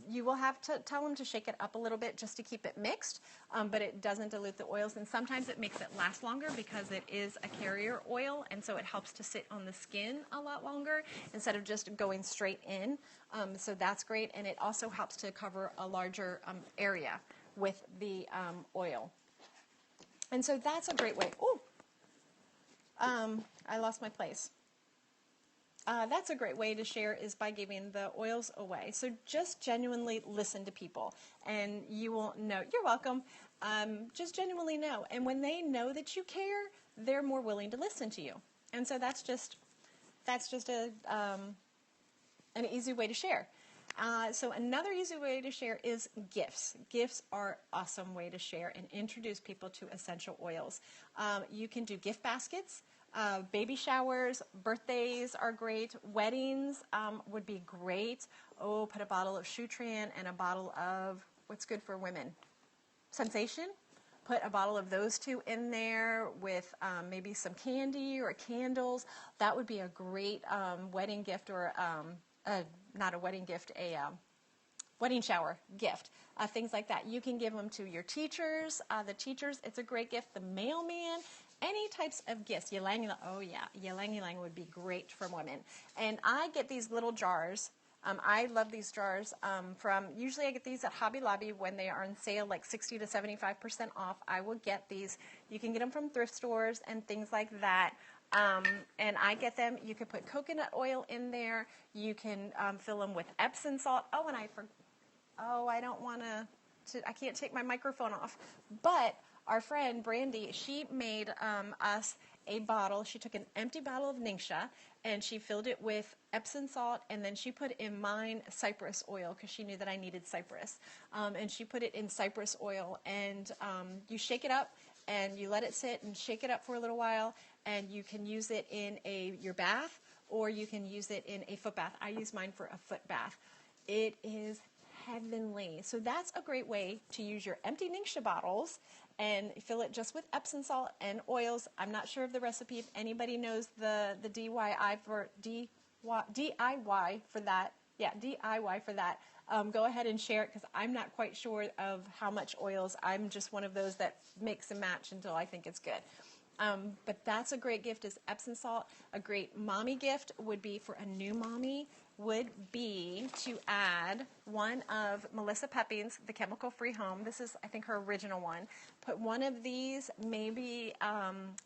you will have to tell them to shake it up a little bit just to keep it mixed, but it doesn't dilute the oils. And sometimes it makes it last longer because it is a carrier oil, and so it helps to sit on the skin a lot longer instead of just going straight in. So that's great, and it also helps to cover a larger area with the oil. And so that's a great way. Oh! I lost my place. That's a great way to share is by giving the oils away. So just genuinely listen to people and you will know. You're welcome. Just genuinely know. And when they know that you care, they're more willing to listen to you. And so that's just an easy way to share. So another easy way to share is gifts. Gifts are an awesome way to share and introduce people to essential oils. You can do gift baskets. Baby showers, birthdays are great. Weddings would be great. Oh, put a bottle of Shutran and a bottle of, what's good for women? Sensation. Put a bottle of those two in there with maybe some candy or candles. That would be a great wedding gift or not a wedding gift, a wedding shower gift. Things like that. You can give them to your teachers. The teachers, it's a great gift. The mailman. Any types of gifts. Ylang ylang, oh yeah, ylang ylang would be great for women. And I get these little jars. I love these jars usually I get these at Hobby Lobby when they are on sale, like 60 to 75% off. I will get these. You can get them from thrift stores and things like that. And I get them. You can put coconut oil in there. You can fill them with Epsom salt. Oh, and I don't want I can't take my microphone off. But our friend Brandy, she made us a bottle. She took an empty bottle of Ningxia and she filled it with Epsom salt, and then she put in mine cypress oil because she knew that I needed cypress. And she put it in cypress oil, and you shake it up and you let it sit and shake it up for a little while, and you can use it in your bath, or you can use it in a foot bath. I use mine for a foot bath. It is heavenly. So that's a great way to use your empty Ningxia bottles and fill it just with Epsom salt and oils. I'm not sure of the recipe. If anybody knows the DIY for that, go ahead and share it because I'm not quite sure of how much oils. I'm just one of those that mix and match until I think it's good. But that's a great gift is Epsom salt. A great mommy gift would be for a new mommy would be to add one of Melissa Peppine's The Chemical-Free Home. This is, I think, her original one. Put one of these, maybe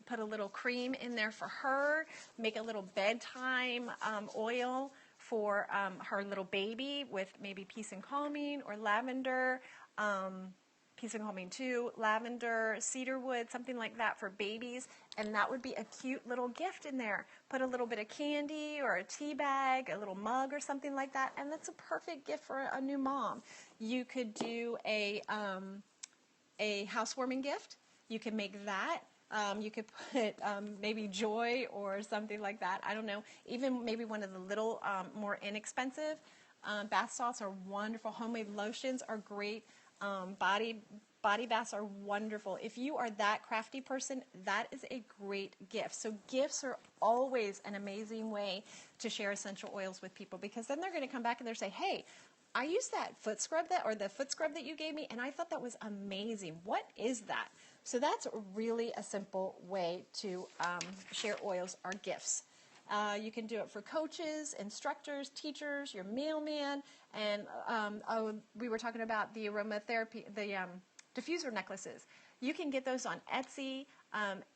put a little cream in there for her, make a little bedtime oil for her little baby with maybe Peace and Calming or lavender, Peace and Calming 2, lavender, cedarwood, something like that for babies. And that would be a cute little gift in there. Put a little bit of candy or a tea bag, a little mug or something like that. And that's a perfect gift for a new mom. You could do a housewarming gift. You can make that. You could put maybe joy or something like that. I don't know. Even maybe one of the little more inexpensive bath salts are wonderful. Homemade lotions are great. Body baths are wonderful. If you are that crafty person, that is a great gift. So gifts are always an amazing way to share essential oils with people, because then they're going to come back and they'll say, hey, I used that foot scrub the foot scrub that you gave me, and I thought that was amazing. What is that? So that's really a simple way to share oils or gifts. You can do it for coaches, instructors, teachers, your mailman, and we were talking about the aromatherapy, the diffuser necklaces. You can get those on Etsy.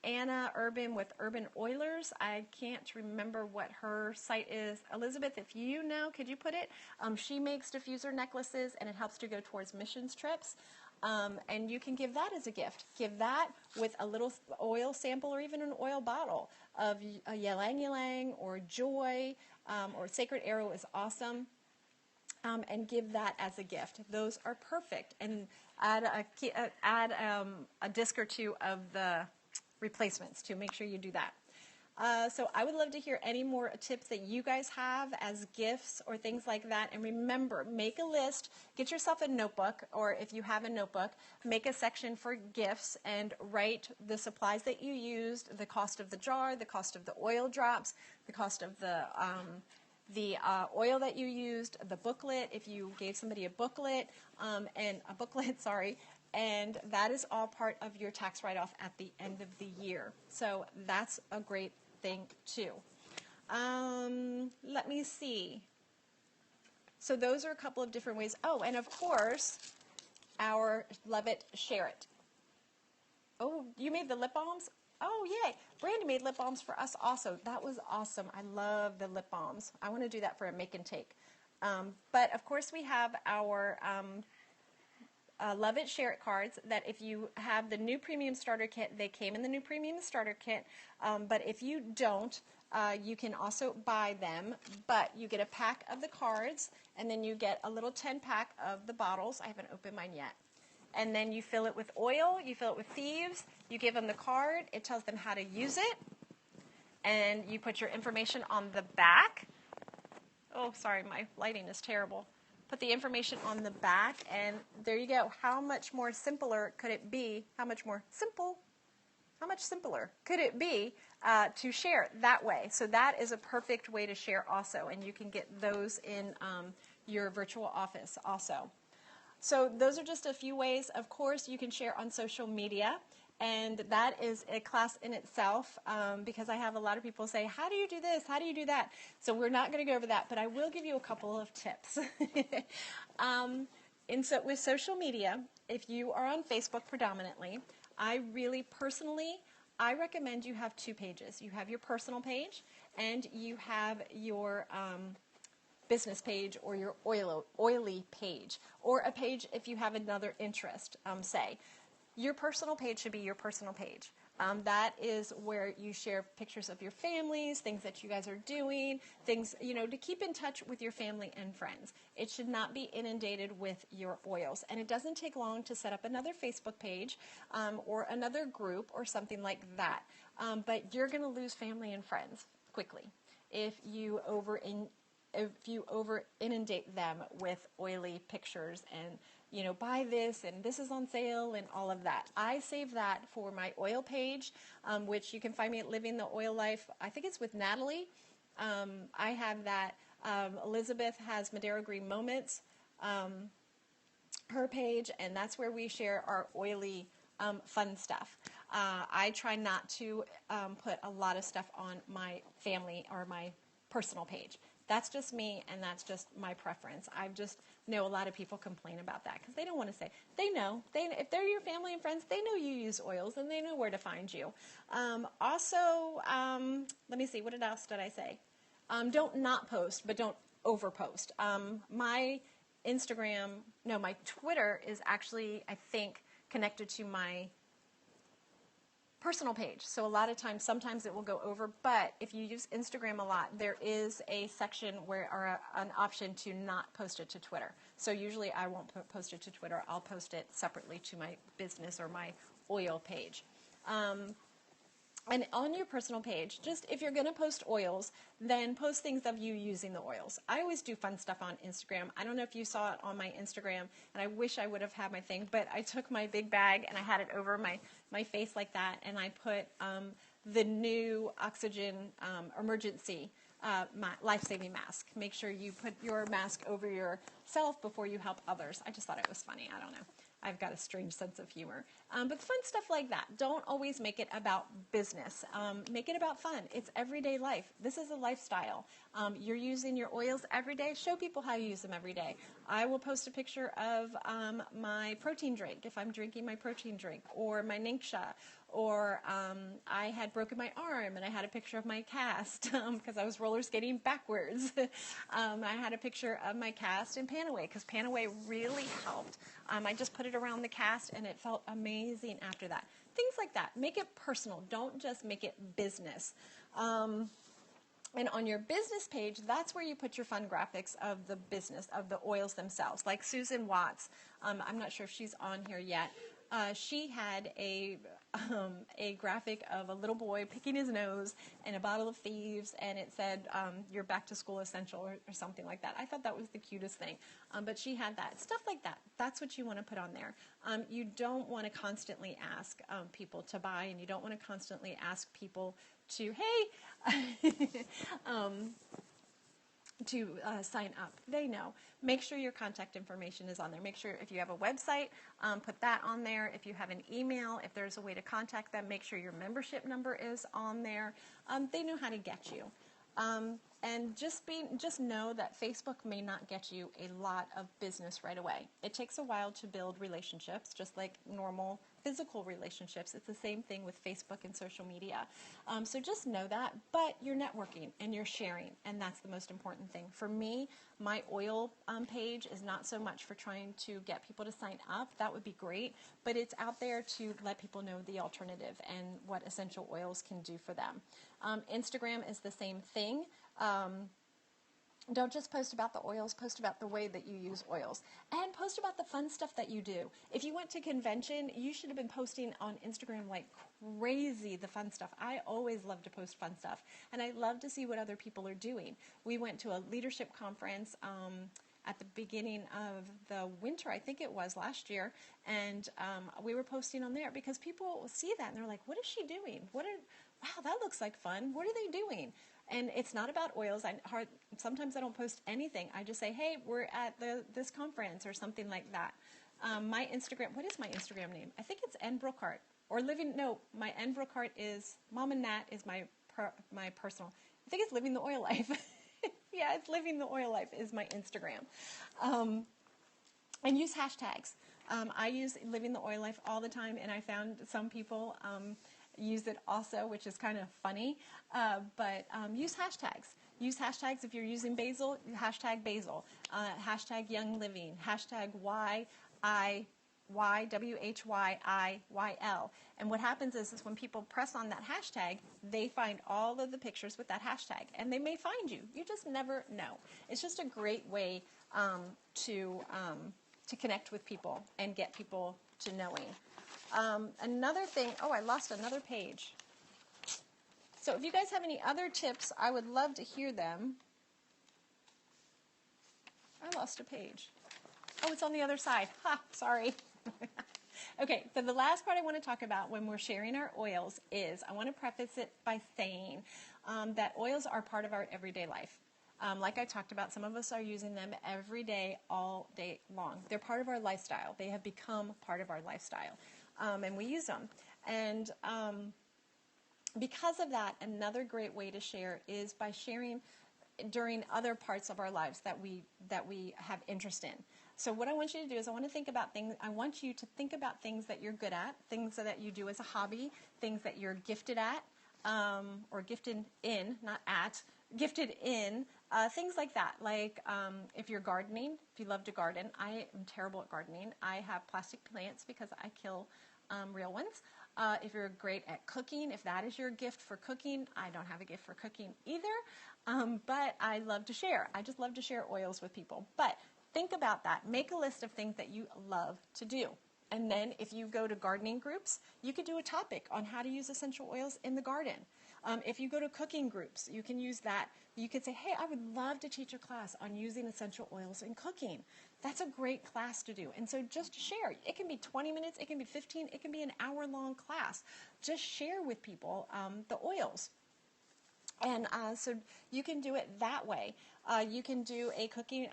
Anna Urban with Urban Oilers. I can't remember what her site is. Elizabeth, if you know, could you put it? She makes diffuser necklaces, and it helps to go towards missions trips. And you can give that as a gift. Give that with a little oil sample or even an oil bottle of a ylang ylang or joy or sacred arrow is awesome. And give that as a gift. Those are perfect. And add a disc or two of the replacements to make sure you do that. So I would love to hear any more tips that you guys have as gifts or things like that. And remember, make a list, get yourself a notebook, or if you have a notebook, make a section for gifts and write the supplies that you used, the cost of the jar, the cost of the oil drops, the cost of the oil that you used, the booklet, if you gave somebody a booklet, and that is all part of your tax write-off at the end of the year. So that's a great thing too. Let me see. So those are a couple of different ways. Oh, and of course, our Love It, Share It. Oh, you made the lip balms? Oh, yay. Brandy made lip balms for us also. That was awesome. I love the lip balms. I want to do that for a make and take. But, of course, we have our Love It, Share It cards that if you have the new premium starter kit, they came in the new premium starter kit. But if you don't, you can also buy them. But you get a pack of the cards, and then you get a little 10-pack of the bottles. I haven't opened mine yet. And then you fill it with oil, you fill it with thieves, you give them the card, it tells them how to use it, and you put your information on the back. Oh, sorry, my lighting is terrible. Put the information on the back, and there you go. How much more simpler could it be? How much simpler could it be to share that way? So that is a perfect way to share also, and you can get those in your virtual office also. So those are just a few ways. Of course, you can share on social media, and that is a class in itself because I have a lot of people say, how do you do this? How do you do that? So we're not going to go over that, but I will give you a couple of tips. With social media, if you are on Facebook predominantly, I recommend you have two pages. You have your personal page, and you have your business page or your oily page, or a page if you have another interest, say. Your personal page should be your personal page. That is where you share pictures of your families, things that you guys are doing, things, to keep in touch with your family and friends. It should not be inundated with your oils. And it doesn't take long to set up another Facebook page or another group or something like that. But you're going to lose family and friends quickly if you over inundate them with oily pictures and buy this and this is on sale and all of that. I save that for my oil page, which you can find me at Living the Oil Life. I think it's with Natalie. I have that. Elizabeth has Madeira Green Moments, her page, and that's where we share our oily fun stuff. I try not to put a lot of stuff on my family or my personal page. That's just me, and that's just my preference. I just know a lot of people complain about that because they don't want to say. They know. If they're your family and friends, they know you use oils, and they know where to find you. Also, let me see. What else did I say? Don't not post, but don't overpost. My Instagram, no, my Twitter is actually, I think, connected to my personal page. So a lot of times, sometimes it will go over, but if you use Instagram a lot, there is a section where, or an option to not post it to Twitter. So usually I won't post it to Twitter. I'll post it separately to my business or my oil page. And on your personal page, just if you're going to post oils, then post things of you using the oils. I always do fun stuff on Instagram. I don't know if you saw it on my Instagram, and I wish I would have had my thing, but I took my big bag and I had it over my face like that, and I put the new oxygen emergency life-saving mask. Make sure you put your mask over yourself before you help others. I just thought it was funny. I don't know. I've got a strange sense of humor. But fun stuff like that. Don't always make it about business. Make it about fun. It's everyday life. This is a lifestyle. You're using your oils every day. Show people how you use them every day. I will post a picture of my protein drink, if I'm drinking my protein drink, or my Ningxia, or I had broken my arm and I had a picture of my cast because I was roller skating backwards. I had a picture of my cast in Panaway because Panaway really helped. I just put it around the cast and it felt amazing after that. Things like that. Make it personal. Don't just make it business. And on your business page, that's where you put your fun graphics of the business, of the oils themselves. Like Susan Watts, I'm not sure if she's on here yet. She had a graphic of a little boy picking his nose and a bottle of Thieves, and it said, your back to school essential or something like that. I thought that was the cutest thing. But she had that. Stuff like that. That's what you want to put on there. You don't want to constantly ask people to buy, and you don't want to constantly ask people to, hey, to sign up. They know. Make sure your contact information is on there. Make sure if you have a website, put that on there. If you have an email, if there's a way to contact them, make sure your membership number is on there. They know how to get you. And just know that Facebook may not get you a lot of business right away. It takes a while to build relationships, just like normal physical relationships. It's the same thing with Facebook and social media. So just know that, but you're networking and you're sharing, and that's the most important thing. For me, my oil page is not so much for trying to get people to sign up. That would be great, but it's out there to let people know the alternative and what essential oils can do for them. Instagram is the same thing. Don't just post about the oils, post about the way that you use oils. And post about the fun stuff that you do. If you went to convention, you should have been posting on Instagram like crazy, the fun stuff. I always love to post fun stuff. And I love to see what other people are doing. We went to a leadership conference at the beginning of the winter, I think it was last year, and we were posting on there because people see that and they're like, what is she doing? Wow, that looks like fun. What are they doing? And it's not about oils. Sometimes I don't post anything. I just say, hey, we're at this conference or something like that. My Instagram, what is my Instagram name? I think it's N Brookhart. Or my N Brookhart is, Mom and Nat is my personal. I think it's Living the Oil Life. Yeah, it's Living the Oil Life is my Instagram. And use hashtags. I use Living the Oil Life all the time, and I found some people use it also, which is kind of funny, but use hashtags. Use hashtags if you're using basil, hashtag basil, hashtag young living, hashtag WHYIYL. And what happens is when people press on that hashtag, they find all of the pictures with that hashtag, and they may find you. You just never know. It's just a great way to connect with people and get people to knowing. Another thing, I lost another page. So if you guys have any other tips, I would love to hear them. I lost a page. Oh, it's on the other side. Sorry. Okay, so the last part I want to talk about when we're sharing our oils is, I want to preface it by saying that oils are part of our everyday life. Like I talked about, some of us are using them every day, all day long. They're part of our lifestyle. They have become part of our lifestyle. And we use them. And because of that, another great way to share is by sharing during other parts of our lives that we have interest in. So what I want you to do is I want you to think about things that you're good at, things that you do as a hobby, things that you're gifted at, or gifted in, not at, gifted in things like that. Like if you're gardening, if you love to garden, I am terrible at gardening. I have plastic plants because I kill real ones. If you're great at cooking, if that is your gift for cooking, I don't have a gift for cooking either, but I love to share. I just love to share oils with people. But think about that. Make a list of things that you love to do. And then if you go to gardening groups, you could do a topic on how to use essential oils in the garden. If you go to cooking groups, you can use that. You could say, hey, I would love to teach a class on using essential oils in cooking. That's a great class to do. And so just share. It can be 20 minutes, it can be 15, it can be an hour-long class. Just share with people the oils. And so you can do it that way. You can do a cooking,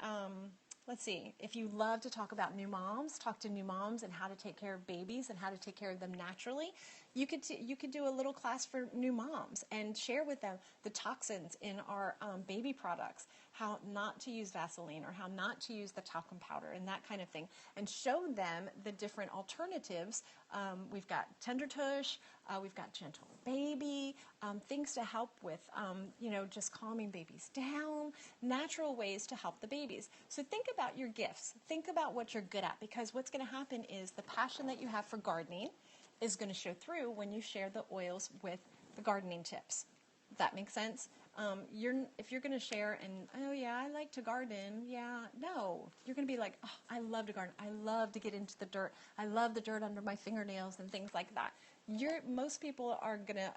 let's see, if you love to talk about new moms, talk to new moms and how to take care of babies and how to take care of them naturally, you could do a little class for new moms and share with them the toxins in our baby products, how not to use Vaseline or how not to use the talcum powder and that kind of thing, and show them the different alternatives. We've got Tender Tush, we've got Gentle Baby, things to help with, just calming babies down, natural ways to help the babies. So think about your gifts. Think about what you're good at, because what's going to happen is the passion that you have for gardening is going to show through when you share the oils with the gardening tips. If that makes sense? If you're going to share and, oh yeah, I like to garden, yeah, no. You're going to be like, oh, I love to garden. I love to get into the dirt. I love the dirt under my fingernails and things like that. Most people are going to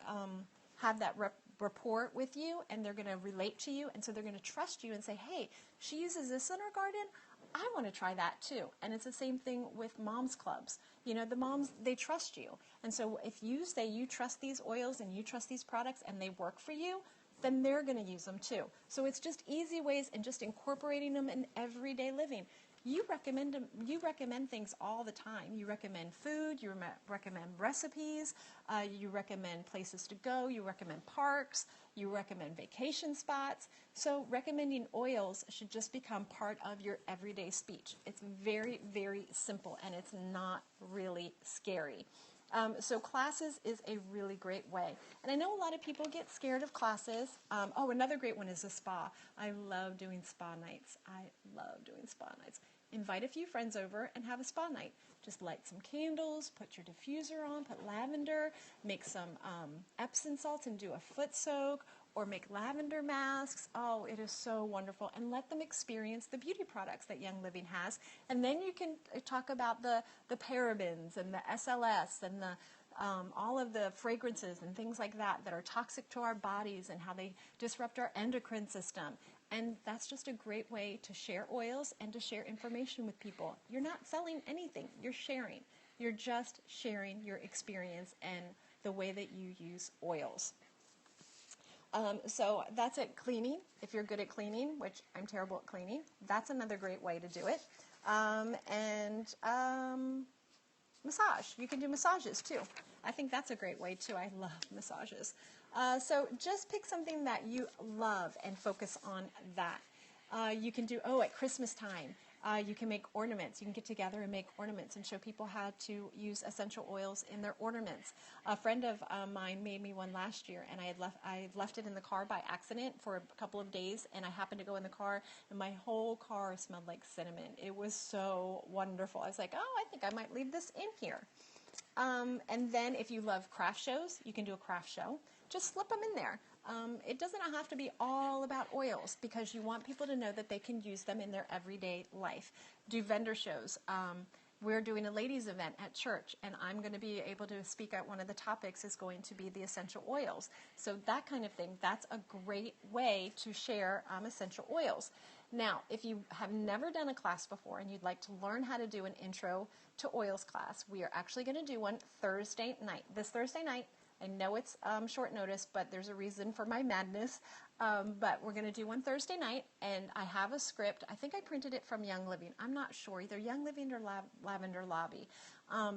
have that rapport with you, and they're going to relate to you, and so they're going to trust you and say, hey, she uses this in her garden. I want to try that too. And it's the same thing with moms clubs. The moms, they trust you. And so if you say you trust these oils and you trust these products and they work for you, then they're going to use them too. So it's just easy ways and just incorporating them in everyday living. You recommend things all the time. You recommend food, you recommend recipes, you recommend places to go, you recommend parks, you recommend vacation spots. So recommending oils should just become part of your everyday speech. It's very, very simple, and it's not really scary. So classes is a really great way. And I know a lot of people get scared of classes. Another great one is a spa. I love doing spa nights. Invite a few friends over and have a spa night. Just light some candles, put your diffuser on, put lavender, make some Epsom salts and do a foot soak, or make lavender masks. Oh, it is so wonderful. And let them experience the beauty products that Young Living has. And then you can talk about the parabens and the SLS and all of the fragrances and things like that are toxic to our bodies and how they disrupt our endocrine system. And that's just a great way to share oils and to share information with people. You're not selling anything. You're sharing. You're just sharing your experience and the way that you use oils. So that's it. Cleaning. If you're good at cleaning, which I'm terrible at cleaning, that's another great way to do it. Massage. You can do massages too. I think that's a great way too. I love massages. So just pick something that you love and focus on that. You can do, at Christmas time, you can make ornaments. You can get together and make ornaments and show people how to use essential oils in their ornaments. A friend of mine made me one last year, and I left it in the car by accident for a couple of days, and I happened to go in the car, and my whole car smelled like cinnamon. It was so wonderful. I was like, I think I might leave this in here. And then if you love craft shows, you can do a craft show. Just slip them in there. It doesn't have to be all about oils, because you want people to know that they can use them in their everyday life. Do vendor shows. We're doing a ladies event at church, and I'm going to be able to speak at one of the topics is going to be the essential oils. So that kind of thing, that's a great way to share essential oils. Now, if you have never done a class before and you'd like to learn how to do an intro to oils class, we are actually going to do one Thursday night. This Thursday night, I know it's short notice, but there's a reason for my madness. But we're going to do one Thursday night, and I have a script. I think I printed it from Young Living. I'm not sure, either Young Living or Lavender Lobby,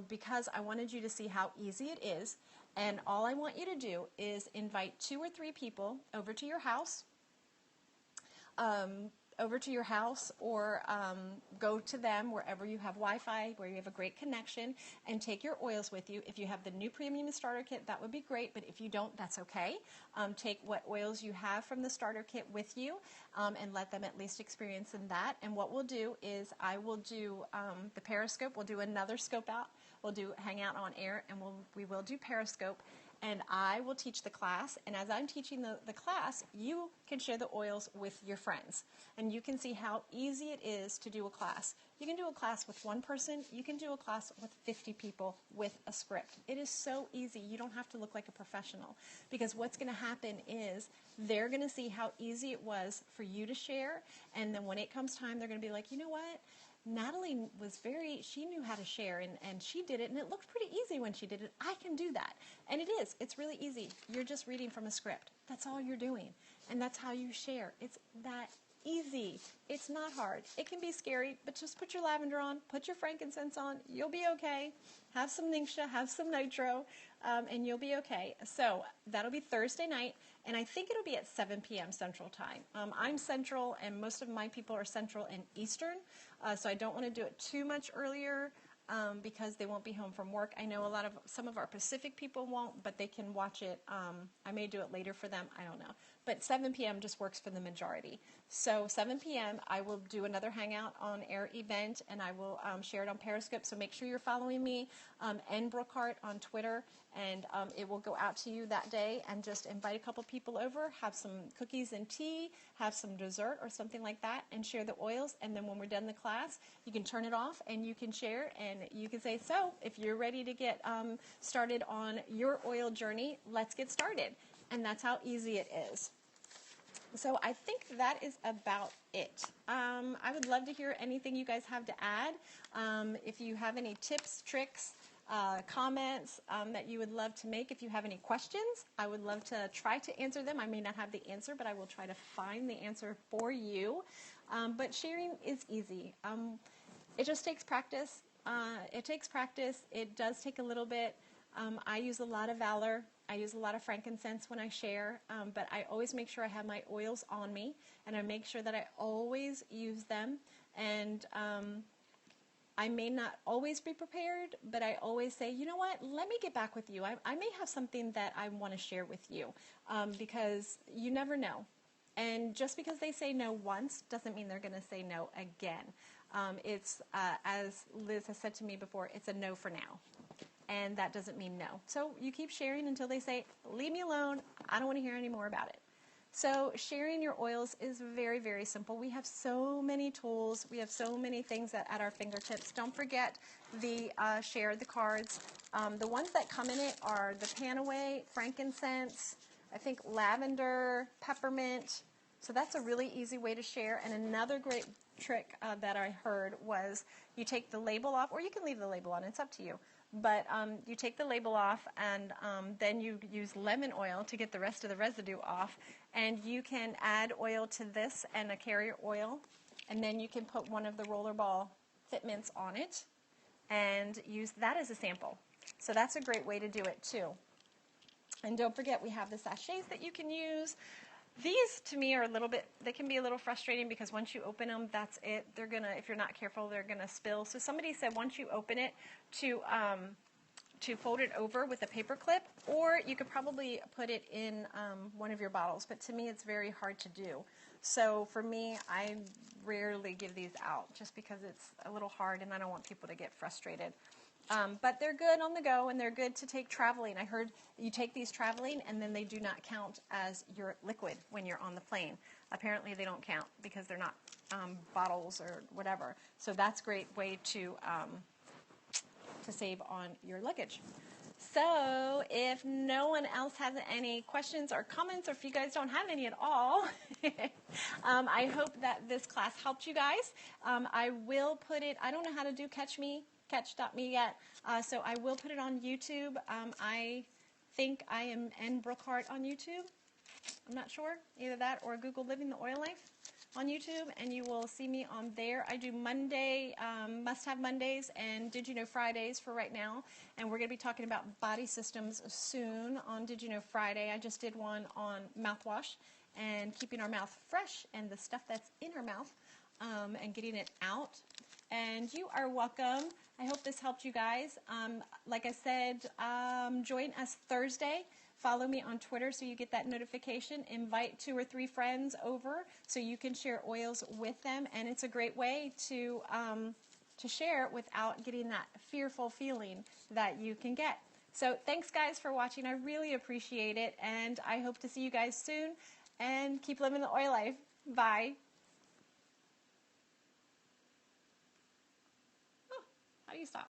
because I wanted you to see how easy it is. And all I want you to do is invite 2 or 3 people over to your house, over to your house or go to them wherever you have Wi-Fi, where you have a great connection, and take your oils with you. If you have the new premium starter kit, that would be great, but if you don't, that's okay. Take what oils you have from the starter kit with you and let them at least experience in that. And what we'll do is I will do the Periscope. We'll do another ScopeOut. We'll do Hangout on air, and we will do Periscope. And I will teach the class, and as I'm teaching the class, you can share the oils with your friends, and you can see how easy it is to do a class. You can do a class with one person, you can do a class with 50 people with a script. It is so easy. You don't have to look like a professional, because what's going to happen is they're going to see how easy it was for you to share, and then when it comes time, they're going to be like, you know what? Natalie she knew how to share, and she did it, and it looked pretty easy when she did it. I can do that. And it is. It's really easy. You're just reading from a script. That's all you're doing. And that's how you share. It's that easy. It's not hard. It can be scary, but just put your lavender on, put your frankincense on. You'll be okay. Have some Ningxia, have some nitro, and you'll be okay. So that'll be Thursday night, and I think it'll be at 7 p.m. Central Time. I'm Central, and most of my people are Central and Eastern, so I don't want to do it too much earlier because they won't be home from work. I know some of our Pacific people won't, but they can watch it. I may do it later for them. I don't know. But 7 p.m. just works for the majority. So 7 p.m. I will do another Hangout on air event, and I will share it on Periscope. So make sure you're following me and Brookhart on Twitter, and it will go out to you that day. And just invite a couple people over, have some cookies and tea, have some dessert or something like that, and share the oils. And then when we're done the class, you can turn it off and you can share, and you can say, so if you're ready to get started on your oil journey, let's get started. And that's how easy it is. So I think that is about it. I would love to hear anything you guys have to add. If you have any tips, tricks, comments that you would love to make, if you have any questions, I would love to try to answer them. I may not have the answer, but I will try to find the answer for you. But sharing is easy. It just takes practice. It does take a little bit. I use a lot of valor. I use a lot of frankincense when I share, but I always make sure I have my oils on me, and I make sure that I always use them. And I may not always be prepared, but I always say, you know what, let me get back with you. I may have something that I want to share with you, because you never know. And just because they say no once doesn't mean they're going to say no again. It's, as Liz has said to me before, it's a no for now. And that doesn't mean no. So you keep sharing until they say, leave me alone, I don't want to hear any more about it. So sharing your oils is very, very simple. We have so many tools. We have so many things at our fingertips. Don't forget the share the cards. The ones that come in it are the Panaway, frankincense, I think lavender, peppermint. So that's a really easy way to share. And another great trick that I heard was you take the label off, or you can leave the label on. It's up to you. But you take the label off, and then you use lemon oil to get the rest of the residue off. And you can add oil to this and a carrier oil, and then you can put one of the rollerball fitments on it and use that as a sample. So that's a great way to do it too. And don't forget, we have the sachets that you can use. These, to me, are they can be a little frustrating because once you open them, that's it. They're going to, if you're not careful, they're going to spill. So somebody said once you open it to fold it over with a paper clip, or you could probably put it in one of your bottles. But to me, it's very hard to do. So for me, I rarely give these out just because it's a little hard and I don't want people to get frustrated. But they're good on the go, and they're good to take traveling. I heard you take these traveling, and then they do not count as your liquid when you're on the plane. Apparently they don't count because they're not bottles or whatever. So that's a great way to save on your luggage. So if no one else has any questions or comments, or if you guys don't have any at all, I hope that this class helped you guys. I will put it, I don't know how to do catch.me yet, so I will put it on YouTube. I think I am N. Brookhart on YouTube. I'm not sure, either that or Google Living the Oil Life on YouTube, and you will see me on there. I do Monday, must-have Mondays, and Did You Know Fridays for right now, and we're going to be talking about body systems soon on Did You Know Friday. I just did one on mouthwash, and keeping our mouth fresh and the stuff that's in our mouth and getting it out. And you are welcome. I hope this helped you guys. Like I said, join us Thursday. Follow me on Twitter so you get that notification. Invite 2 or 3 friends over so you can share oils with them. And it's a great way to share without getting that fearful feeling that you can get. So thanks guys for watching. I really appreciate it. And I hope to see you guys soon. And keep living the oil life. Bye. Oh, how do you stop?